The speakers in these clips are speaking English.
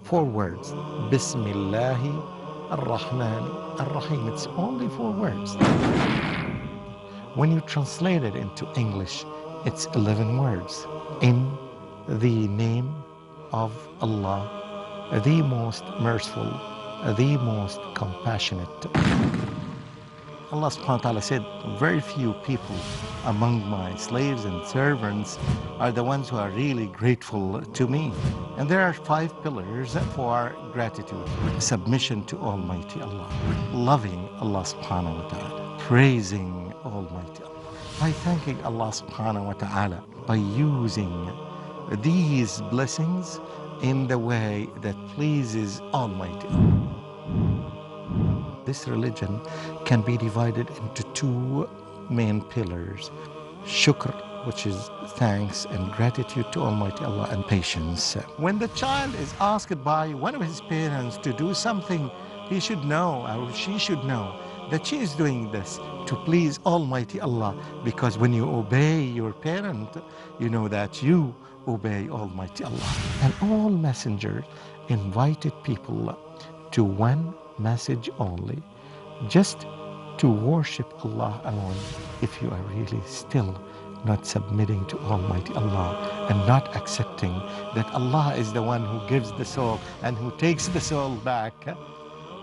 4 words. Bismillahi ar-Rahmani ar-Rahim. It's only 4 words. When you translate it into English, it's 11 words. In the name of Allah, the most merciful, the most compassionate. Allah subhanahu wa ta'ala said, very few people among my slaves and servants are the ones who are really grateful to me. And there are 5 pillars for gratitude. Submission to Almighty Allah, loving Allah subhanahu wa ta'ala, praising Almighty Allah, by thanking Allah subhanahu wa ta'ala, by using these blessings in the way that pleases Almighty Allah. This religion can be divided into 2 main pillars. Shukr, which is thanks and gratitude to Almighty Allah, and patience. When the child is asked by one of his parents to do something, he should know, or she should know, that she is doing this to please Almighty Allah, because when you obey your parent, you know that you obey Almighty Allah. And all messengers invited people to one message only, just to worship Allah alone. If you are really still not submitting to Almighty Allah and not accepting that Allah is the one who gives the soul and who takes the soul back,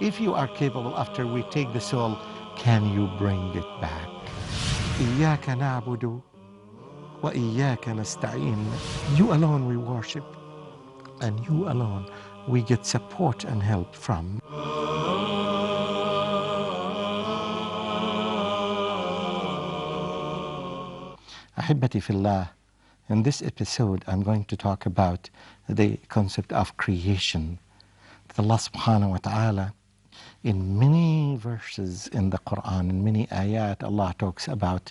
if you are capable after we take the soul, can you bring it back? إياك نعبد وإياك نستعين. You alone we worship, and you alone we get support and help from. Ahibbati fillah, in this episode I'm going to talk about the concept of creation. Allah subhanahu wa ta'ala, in many verses in the Quran, in many ayat, Allah talks about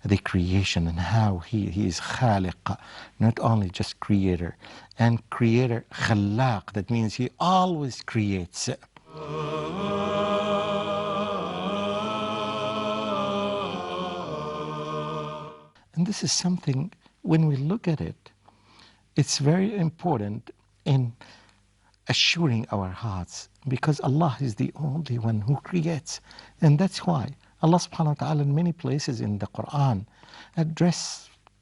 the creation and how He is khaliq, not only just creator. And creator, khallaq, that means He always creates. And this is something, when we look at it, it's very important in assuring our hearts, because Allah is the only one who creates. And that's why Allah subhanahu wa ta'ala in many places in the Quran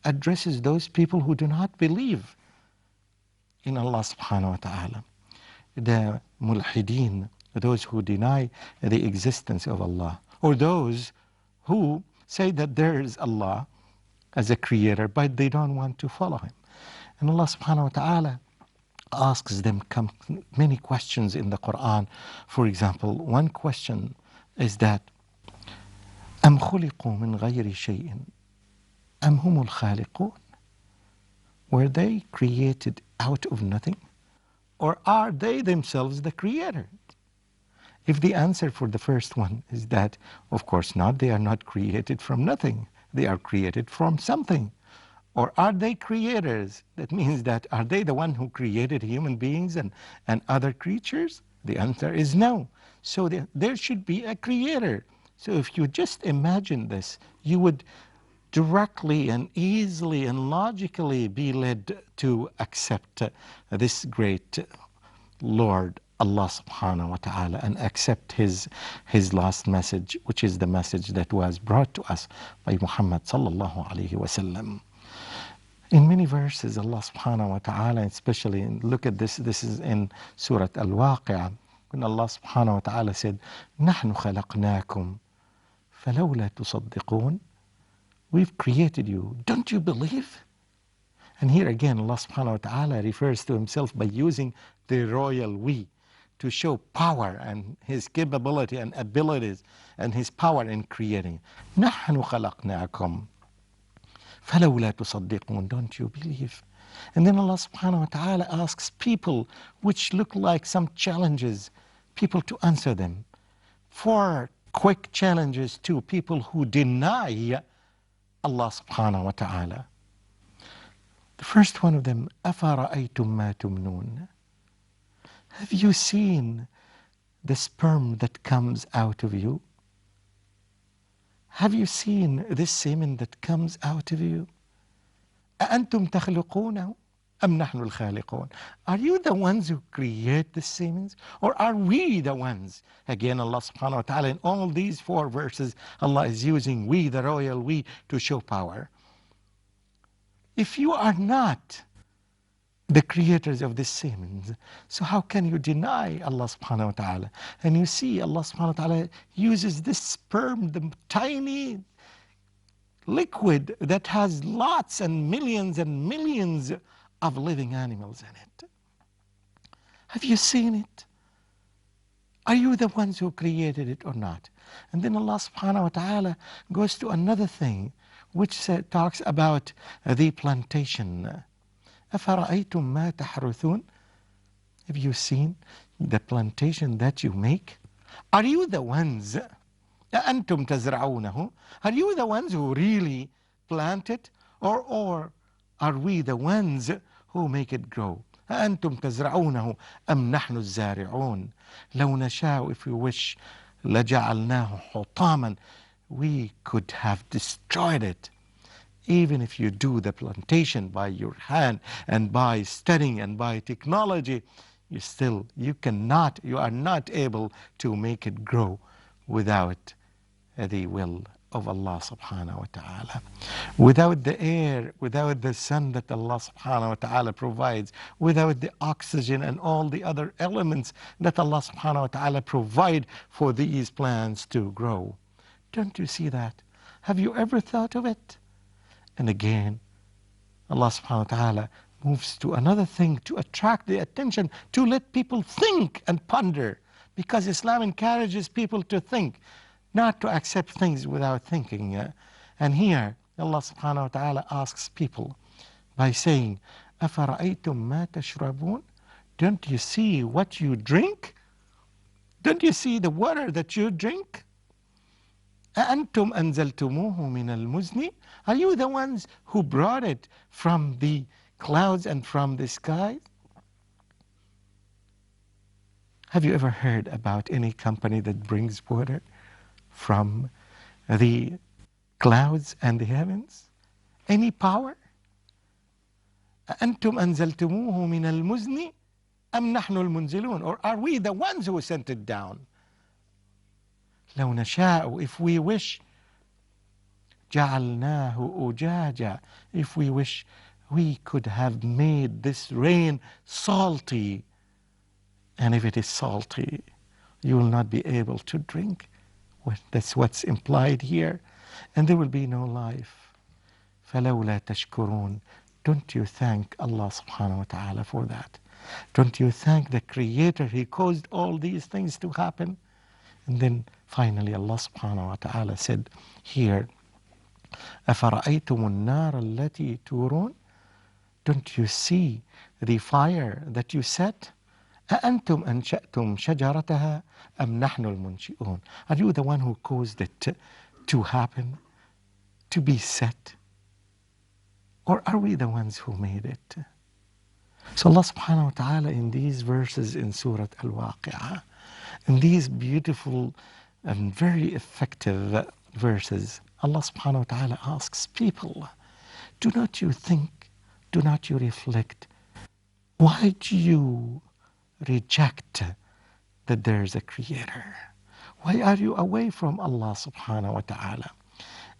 addresses those people who do not believe in Allah subhanahu wa ta'ala. The mulhideen, those who deny the existence of Allah, or those who say that there is Allah as a creator, but they don't want to follow Him. And Allah subhanahu wa ta'ala asks them many questions in the Quran. For example, one question is that أَمْ خُلِقُوا مِنْ غَيْرِ شَيْءٍ أَمْ هُمُ الْخَالِقُونَ. Were they created out of nothing, or are they themselves the creator? If the answer for the first one is that, of course not, they are not created from nothing, they are created from something. Or are they creators? That means that, are they the one who created human beings and other creatures? The answer is no. So there should be a creator. So if you just imagine this, you would directly and easily and logically be led to accept this great Lord, Allah subhanahu wa ta'ala, and accept his last message, which is the message that was brought to us by Muhammad sallallahu alayhi wa sallam. In many verses, Allah subhanahu wa ta'ala, especially, look at this is in Surah Al-Waqi'ah, when Allah subhanahu wa ta'ala said, نَحْنُ خَلَقْنَاكُمْ فَلَوْلَا تُصَدِّقُونَ. We've created you, don't you believe? And here again, Allah subhanahu wa ta'ala refers to Himself by using the royal we to show power and His capability and abilities and His power in creating. نَحْنُ خَلَقْنَاكُمْ فَلَوْلَا تُصَدِّقُونَ. Don't you believe? And then Allah subhanahu wa ta'ala asks people, which look like some challenges, people to answer them. 4 quick challenges to people who deny Allah subhanahu wa ta'ala. The first one of them, أَفَرَأَيْتُم مَّا تُمْنُونَ. Have you seen the sperm that comes out of you? Have you seen this semen that comes out of you? أَأَنْتُمْ تَخْلُقُونَهُ. أم نحن الخالقون? Are you the ones who create the seemings? Or are we the ones? Again, Allah subhanahu wa ta'ala, in all these 4 verses, Allah is using we, the royal we, to show power. If you are not the creators of this seemings, so how can you deny Allah subhanahu wa ta'ala? And you see, Allah subhanahu wa ta'ala uses this sperm, the tiny liquid that has lots and millions of living animals in it. Have you seen it? Are you the ones who created it or not? And then Allah subhanahu wa ta'ala goes to another thing which talks about the plantation. أَفَرَأَيْتُم مَا تَحْرُثُونَ? Have you seen the plantation that you make? Are you the ones? أَأَنْتُمْ تَزْرَعُونَهُ? Are you the ones who really plant it? Or are we the ones who make it grow? أَأَنْتُمْ تَزْرَعُونَهُ أَمْ نَحْنُ الزَّارِعُونَ لَوْ نَشَاءُ, if we wish, لَجَعَلْنَاهُ حُطَامًا, we could have destroyed it. Even if you do the plantation by your hand and by studying and by technology, you are not able to make it grow without the will of Allah subhanahu wa ta'ala. Without the air, without the sun that Allah subhanahu wa ta'ala provides, without the oxygen and all the other elements that Allah subhanahu wa ta'ala provide for these plants to grow. Don't you see that? Have you ever thought of it? And again, Allah subhanahu wa ta'ala moves to another thing to attract the attention, to let people think and ponder. Because Islam encourages people to think, not to accept things without thinking. And here, Allah subhanahu wa ta'ala asks people by saying, أَفَرَأَيْتُم مَا تَشْرَبُونَ? Don't you see what you drink? Don't you see the water that you drink? أَأَنْتُمْ أَنزَلْتُمُوهُ مِنَ الْمُزْنِ? Are you the ones who brought it from the clouds and from the sky? Have you ever heard about any company that brings water from the clouds and the heavens? Any power? أَأَنْتُمْ أَنزَلْتُمُوهُ مِنَ الْمُزْنِ أَمْ نَحْنُ الْمُنزِلُونَ? Or are we the ones who sent it down? لو نشاء, if we wish, جعلناه أجاجا, if we wish, we could have made this rain salty. And if it is salty, you will not be able to drink. That's what's implied here. And there will be no life. فَلَوْلَا تَشْكُرُونَ? Don't you thank Allah subhanahu wa ta'ala for that? Don't you thank the Creator? He caused all these things to happen. And then finally Allah subhanahu wa ta'ala said here, أَفَرَأَيْتُمُ النَّارَ الَّتِي تُورُونَ? Don't you see the fire that you set? أَأَنْتُمْ أَنْشَأْتُمْ شَجَرَتَهَا أَمْ نَحْنُ الْمُنْشِئُونَ? Are you the one who caused it to happen, to be set? Or are we the ones who made it? So Allah subhanahu wa ta'ala in these verses in Surah Al-Waqi'ah, in these beautiful and very effective verses, Allah subhanahu wa ta'ala asks people, do not you think, do not you reflect, why do you reject that there is a Creator? Why are you away from Allah subhanahu wa ta'ala?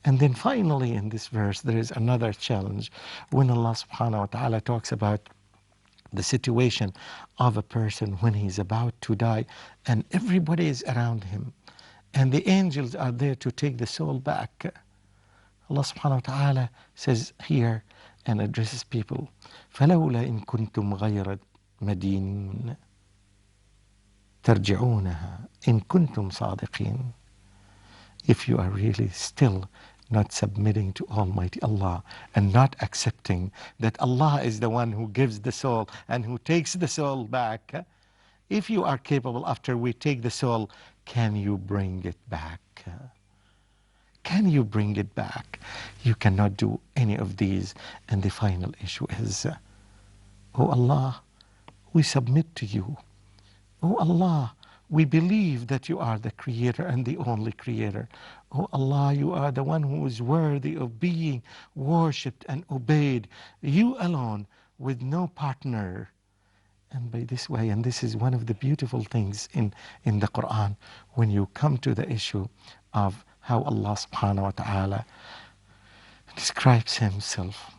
And then finally in this verse there is another challenge when Allah subhanahu wa ta'ala talks about the situation of a person when he's about to die and everybody is around him and the angels are there to take the soul back. Allah subhanahu wa ta'ala says here and addresses people, فَلَوْلَا إِن كُنْتُمْ غَيْرَ مَدِينِينَ تَرْجِعُونَهَا إِن كُنْتُمْ صَادِقِينَ. If you are really still not submitting to Almighty Allah and not accepting that Allah is the one who gives the soul and who takes the soul back, if you are capable after we take the soul, can you bring it back? Can you bring it back? You cannot do any of these. And the final issue is, oh Allah, we submit to you. Oh Allah, we believe that you are the Creator and the only Creator. Oh Allah, you are the one who is worthy of being worshipped and obeyed. You alone. with no partner. And by this way, and this is one of the beautiful things in the Quran, when you come to the issue of how Allah subhanahu wa ta'ala describes himself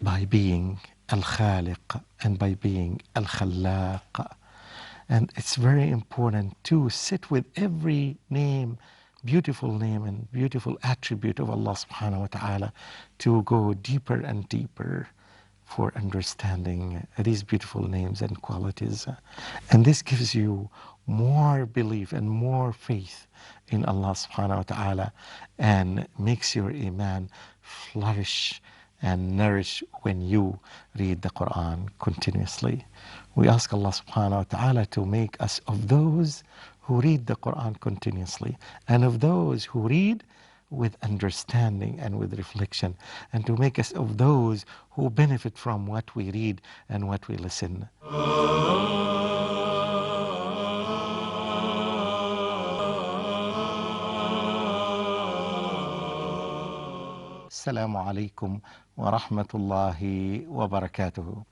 by being Al-Khaliq and by being Al-Khallaq. And it's very important to sit with every name, beautiful name and beautiful attribute of Allah subhanahu wa ta'ala, to go deeper and deeper for understanding these beautiful names and qualities. And this gives you more belief and more faith in Allah subhanahu wa ta'ala, and makes your iman flourish and nourish when you read the Quran continuously. We ask Allah subhanahu wa ta'ala to make us of those who read the Quran continuously, and of those who read with understanding and with reflection, and to make us of those who benefit from what we read and what we listen. Assalamu alaikum wa rahmatullahi wa barakatuhu.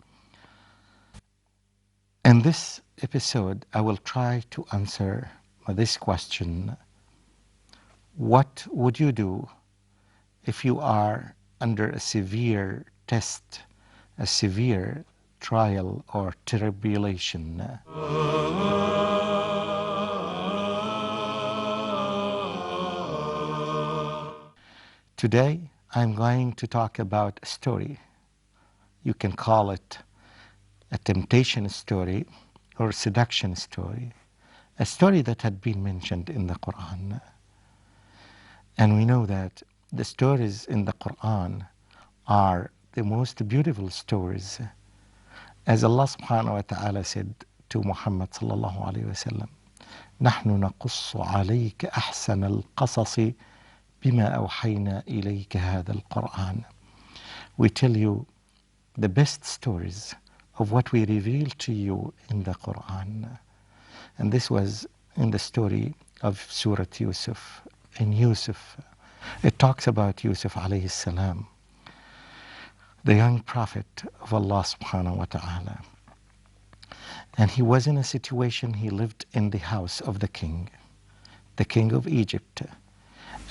In this episode, I will try to answer this question: what would you do if you are under a severe test, a severe trial or tribulation? Today, I'm going to talk about a story. You can call it a temptation story or a seduction story, a story that had been mentioned in the Quran. And we know that the stories in the Quran are the most beautiful stories. As Allah subhanahu wa ta'ala said to Muhammad sallallahu alayhi wa sallam, نحن نقص عليك أحسن القصص بما أوحينا إليك هذا القرآن. We tell you the best stories of what we reveal to you in the Quran. And this was in the story of Surah Yusuf. In Yusuf, it talks about Yusuf alayhi salam, the young prophet of Allah subhanahu wa ta'ala. And he was in a situation, he lived in the house of the king of Egypt.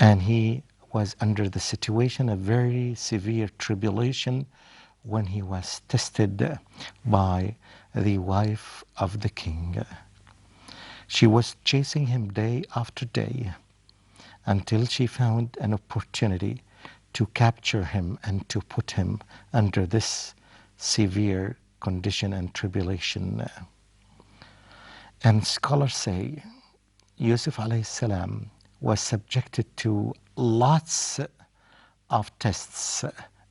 And he was under the situation of very severe tribulation when he was tested by the wife of the king. She was chasing him day after day until she found an opportunity to capture him and to put him under this severe condition and tribulation. And scholars say Yusuf alayhi salam was subjected to lots of tests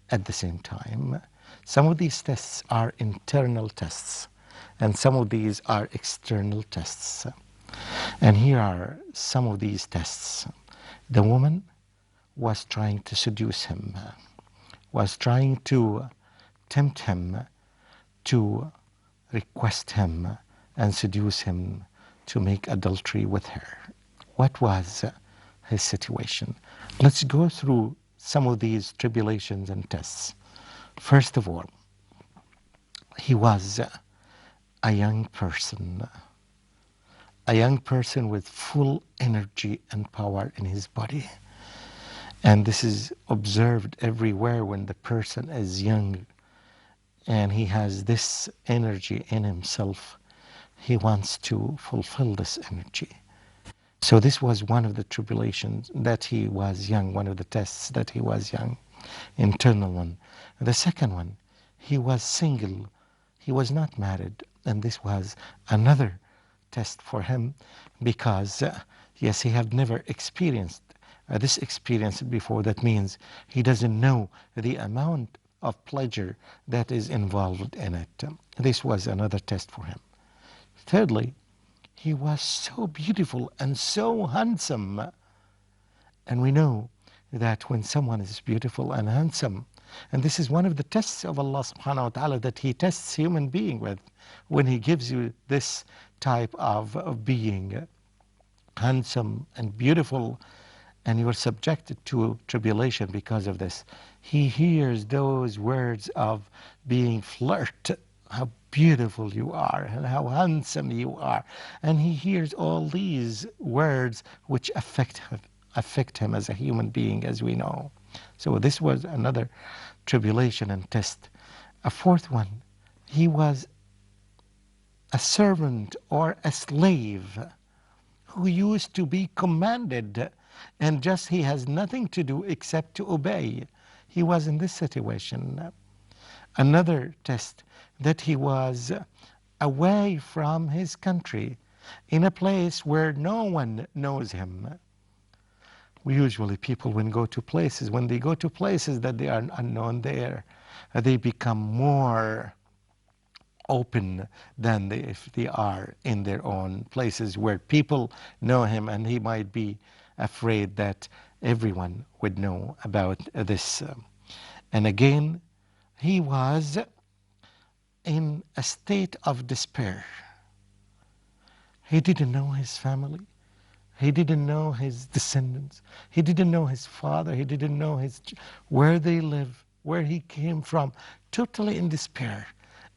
at the same time. Some of these tests are internal tests, and some of these are external tests. And here are some of these tests. The woman was trying to seduce him, was trying to tempt him to request him and seduce him to make adultery with her. What was his situation? Let's go through some of these tribulations and tests. First of all, he was a young person with full energy and power in his body. And this is observed everywhere when the person is young and he has this energy in himself. He wants to fulfill this energy. So this was one of the tribulations, that he was young, one of the tests, that he was young, internal one. The second one, he was single, he was not married, and this was another test for him because, yes, he had never experienced this experience before. That means he doesn't know the amount of pleasure that is involved in it. This was another test for him. Thirdly, he was so beautiful and so handsome. And we know that when someone is beautiful and handsome, and this is one of the tests of Allah subhanahu wa ta'ala that he tests human being with, when he gives you this type of being, handsome and beautiful and you are subjected to tribulation because of this. He hears those words of being flirted, how beautiful you are and how handsome you are. And he hears all these words which affect him as a human being, as we know. So this was another tribulation and test. A fourth one, he was a servant or a slave who used to be commanded, and just he has nothing to do except to obey. He was in this situation. Another test, that he was away from his country in a place where no one knows him. Usually people when they go to places that they are unknown there, they become more open than if they are in their own places where people know him, and he might be afraid that everyone would know about this. And again, he was in a state of despair. He didn't know his family. He didn't know his descendants. He didn't know his father. He didn't know where they live, where he came from. Totally in despair.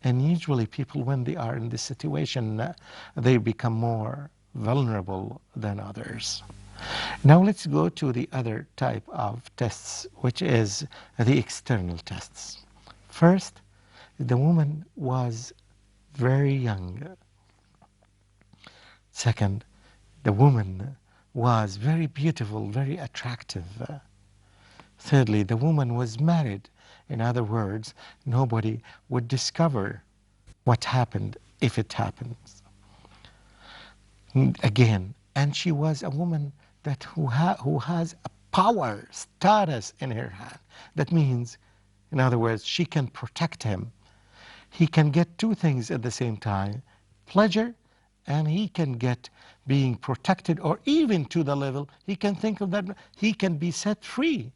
And usually people, when they are in this situation, they become more vulnerable than others. Now let's go to the other type of tests, which is the external tests. First, the woman was very young. Second, the woman was very beautiful, very attractive. Thirdly, the woman was married. In other words, nobody would discover what happened if it happens. Again, and she was a woman who has a power, status in her hand. That means, in other words, she can protect him. He can get two things at the same time, pleasure, and he can get being protected, or even to the level, he can think of that, he can be set free,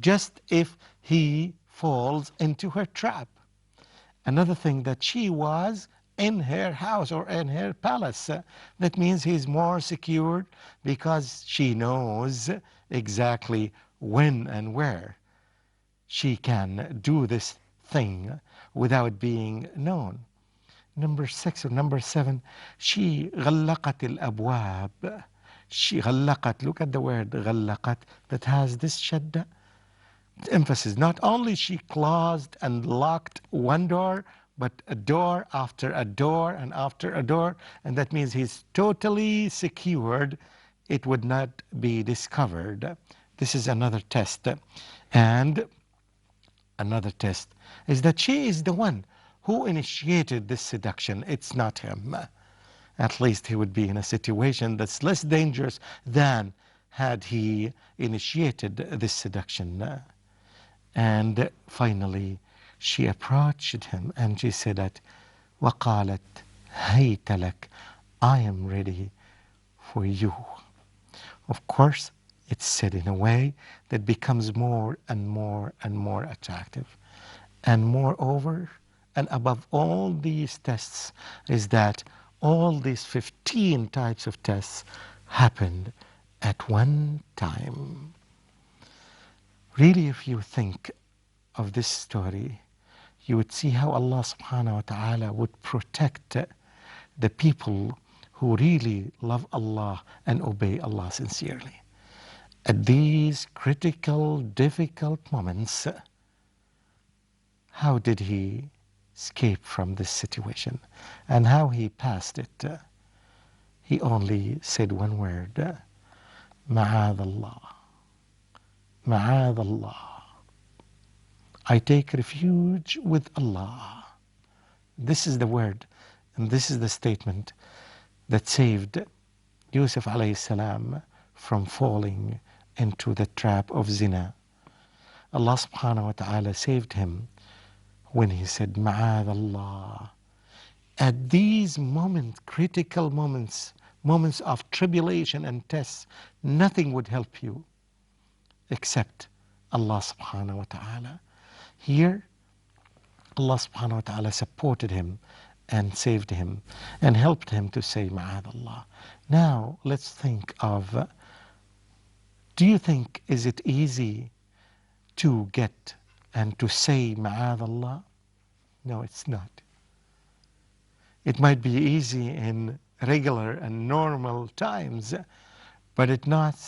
just if he falls into her trap. Another thing, that she was in her house or in her palace. That means he's more secure because she knows exactly when and where she can do this thing without being known. Number 6 or number 7, she غلقت الأبواب. She غلقت, look at the word غلقت, that has this shadda emphasis. Not only she closed and locked one door, but a door after a door and after a door, and that means he's totally secured. It would not be discovered. This is another test. And another test is that she is the one who initiated this seduction. It's not him. At least he would be in a situation that's less dangerous than had he initiated this seduction. And finally, she approached him and she said that, وَقَالَتْ هَيْتَ لَكَ, I am ready for you. Of course, it's said in a way that becomes more and more and more attractive. And moreover, and above all these tests, is that all these 15 types of tests happened at one time. Really, if you think of this story, you would see how Allah subhanahu wa ta'ala would protect the people who really love Allah and obey Allah sincerely. At these critical, difficult moments, how did he escape from this situation and how he passed it? He only said one word, مَعَاذَ اللَّهِ, مَعَاذَ اللَّهِ. I take refuge with Allah. This is the word, and this is the statement that saved Yusuf alayhi salam from falling into the trap of zina. Allah subhanahu wa ta'ala saved him when he said, Ma'ad Allah. At these moments, critical moments, moments of tribulation and tests, nothing would help you except Allah subhanahu wa ta'ala. Here, Allah subhanahu wa ta'ala supported him and saved him and helped him to say Ma'ad Allah. Now, let's think of Do you think, is it easy to get and to say Ma'adh Allah? No, it's not. It might be easy in regular and normal times, but it's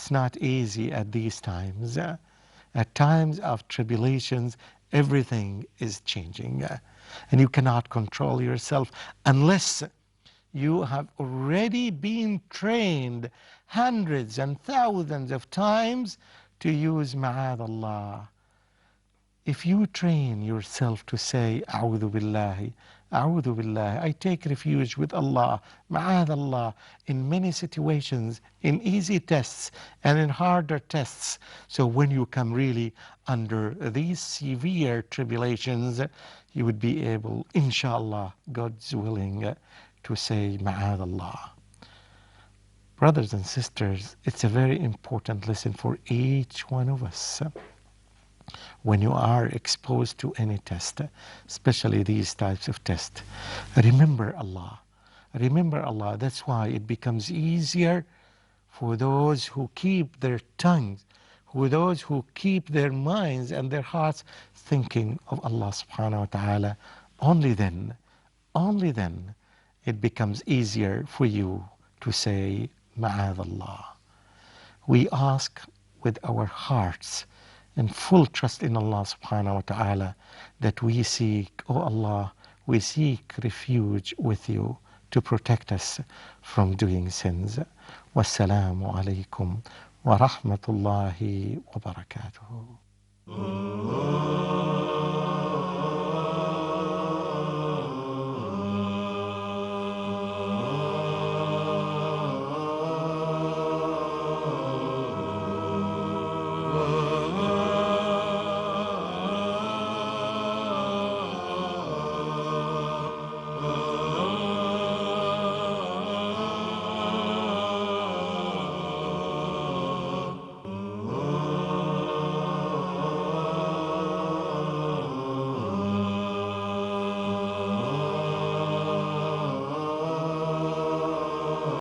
not easy at these times. At times of tribulations, everything is changing. And you cannot control yourself unless you have already been trained hundreds and thousands of times to use Ma'adh Allah. If you train yourself to say, A'udhu Billahi, A'udhu Billahi, I take refuge with Allah, Ma'adh Allah, in many situations, in easy tests and in harder tests. So when you come really under these severe tribulations, you would be able, inshallah, God's willing, to say Ma'adh Allah. Brothers and sisters, it's a very important lesson for each one of us. When you are exposed to any test, especially these types of tests, remember Allah. Remember Allah. That's why it becomes easier for those who keep their tongues, for those who keep their minds and their hearts thinking of Allah subhanahu wa ta'ala. Only then it becomes easier for you to say Ma'adh Allah. We ask with our hearts and full trust in Allah subhanahu wa ta'ala that we seek, oh Allah, we seek refuge with you to protect us from doing sins. Wassalamu alaikum wa rahmatullahi wa barakatuhu.